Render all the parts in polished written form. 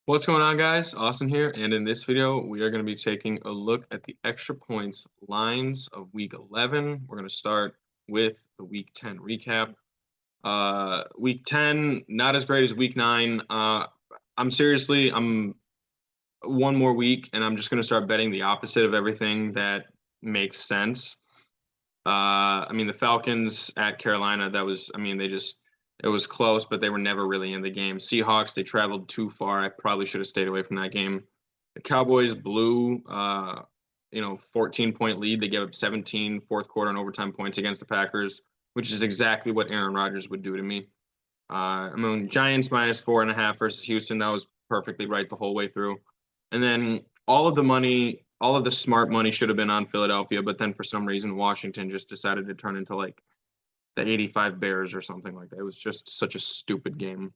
What's going on, guys? Austin here, and in this video, we are going to be taking a look at the extra points lines of Week 11. We're going to start with the Week 10 recap. Week 10, not as great as Week 9. I'm one more week, and I'm just going to start betting the opposite of everything that makes sense. The Falcons at Carolina, it was close, but they were never really in the game. Seahawks, they traveled too far. I probably should have stayed away from that game. The Cowboys blew, 14-point lead. They gave up 17 fourth quarter and overtime points against the Packers, which is exactly what Aaron Rodgers would do to me. Giants minus 4.5 versus Houston. That was perfectly right the whole way through. And then all of the smart money should have been on Philadelphia, but then for some reason Washington just decided to turn into like the 85 Bears or something like that. It was just such a stupid game.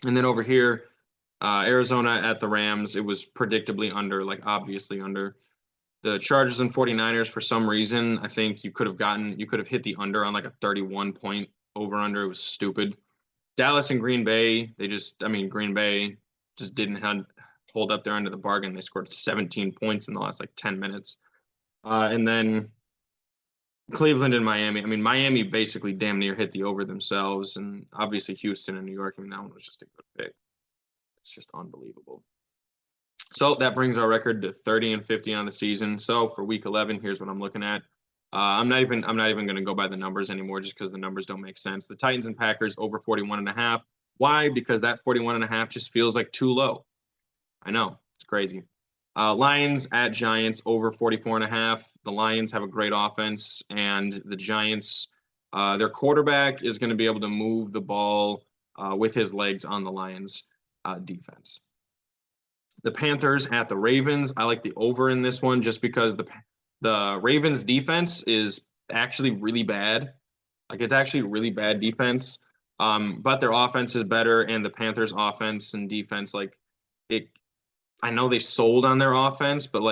And then over here, Arizona at the Rams, it was predictably under, like obviously under. The Chargers and 49ers, for some reason, I think you could have hit the under on like a 31-point over-under. It was stupid. Dallas and Green Bay, Green Bay just didn't hold up their end of the bargain. They scored 17 points in the last like 10 minutes. And then Cleveland and Miami. Miami basically damn near hit the over themselves. And obviously Houston and New York, that one was just a good pick. It's just unbelievable. So that brings our record to 30-50 on the season. So for Week 11, here's what I'm looking at. I'm not even going to go by the numbers anymore, just because the numbers don't make sense. The Titans and Packers over 41.5. Why? Because that 41.5 just feels like too low. I know, it's crazy. Lions at Giants over 44.5. The Lions have a great offense, and the Giants, their quarterback is going to be able to move the ball with his legs on the Lions defense. The Panthers at the Ravens. I like the over in this one just because the Ravens defense is actually really bad. Like, it's actually really bad defense. But their offense is better, and the Panthers offense and defense, I know they sold on their offense, but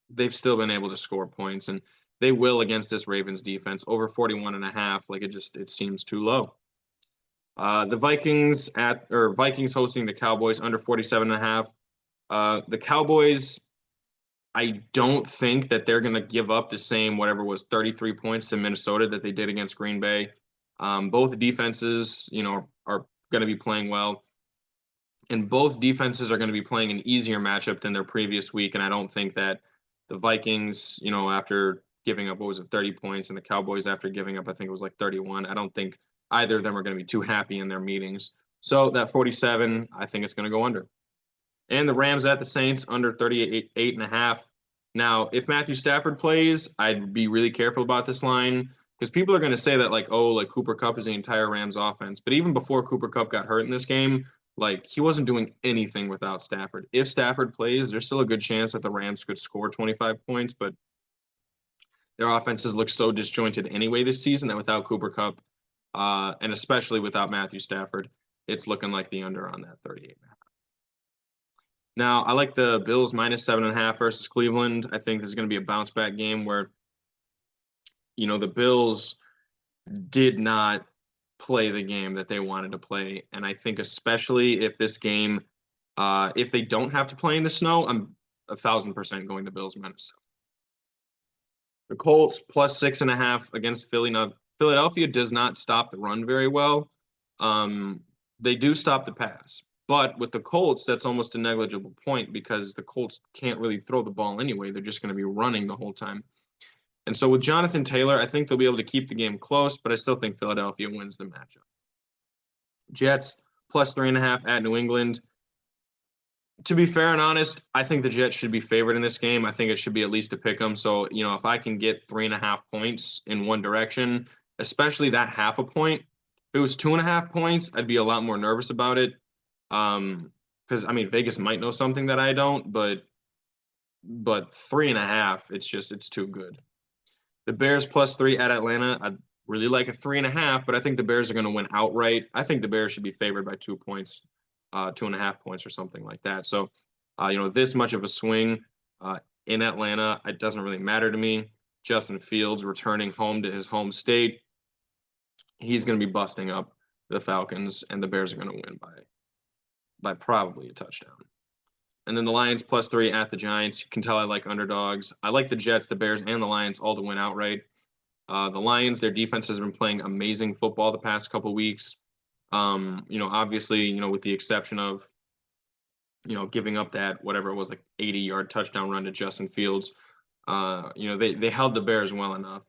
they've still been able to score points, and they will against this Ravens defense. Over 41.5, it seems too low. The Vikings hosting the Cowboys under 47.5. The Cowboys, I don't think that they're going to give up the same, whatever was 33 points to Minnesota that they did against Green Bay. Both defenses, are going to be playing well. And both defenses are going to be playing an easier matchup than their previous week. And I don't think that the Vikings, after giving up, 30 points, and the Cowboys after giving up, I think it was like 31. I don't think either of them are going to be too happy in their meetings. So that 47, I think it's going to go under. And the Rams at the Saints under 38.5. Now, if Matthew Stafford plays, I'd be really careful about this line, because people are going to say that Cooper Kupp is the entire Rams offense. But even before Cooper Kupp got hurt in this game, he wasn't doing anything without Stafford. If Stafford plays, there's still a good chance that the Rams could score 25 points, but their offenses look so disjointed anyway this season that without Cooper Kupp, and especially without Matthew Stafford, it's looking like the under on that 38.5. Now, I like the Bills minus 7.5 versus Cleveland. I think this is going to be a bounce back game where, the Bills did not play the game that they wanted to play. And I think especially if this game, if they don't have to play in the snow, I'm 1,000% going the Bills minus 7. The Colts plus 6.5 against Philly. Now, Philadelphia does not stop the run very well. They do stop the pass. But with the Colts, that's almost a negligible point, because the Colts can't really throw the ball anyway. They're just going to be running the whole time. And so with Jonathan Taylor, I think they'll be able to keep the game close, but I still think Philadelphia wins the matchup. Jets plus 3.5 at New England. To be fair and honest, I think the Jets should be favored in this game. I think it should be at least a pick 'em. So, if I can get 3.5 points in one direction, especially that half a point, if it was 2.5 points, I'd be a lot more nervous about it. Because Vegas might know something that I don't, but 3.5, it's too good. The Bears plus 3 at Atlanta. I'd really like a 3.5, but I think the Bears are going to win outright. I think the Bears should be favored by 2 points, 2.5 points or something like that. So, this much of a swing in Atlanta, it doesn't really matter to me. Justin Fields returning home to his home state. He's going to be busting up the Falcons, and the Bears are going to win by by probably a touchdown. And then the Lions +3 at the Giants. You can tell I like underdogs. I like the Jets, the Bears, and the Lions all to win outright. The Lions, their defense has been playing amazing football the past couple weeks. Obviously, with the exception of, giving up that whatever it was, like 80-yard touchdown run to Justin Fields. They held the Bears well enough.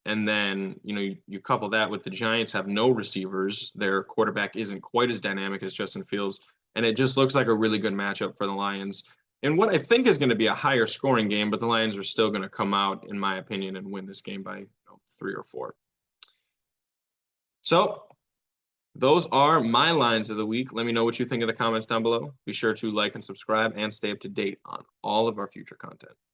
And then, you couple that with the Giants have no receivers. Their quarterback isn't quite as dynamic as Justin Fields. And it just looks like a really good matchup for the Lions. And what I think is going to be a higher scoring game, but the Lions are still going to come out, in my opinion, and win this game by 3 or 4. So those are my lines of the week. Let me know what you think in the comments down below. Be sure to like and subscribe and stay up to date on all of our future content.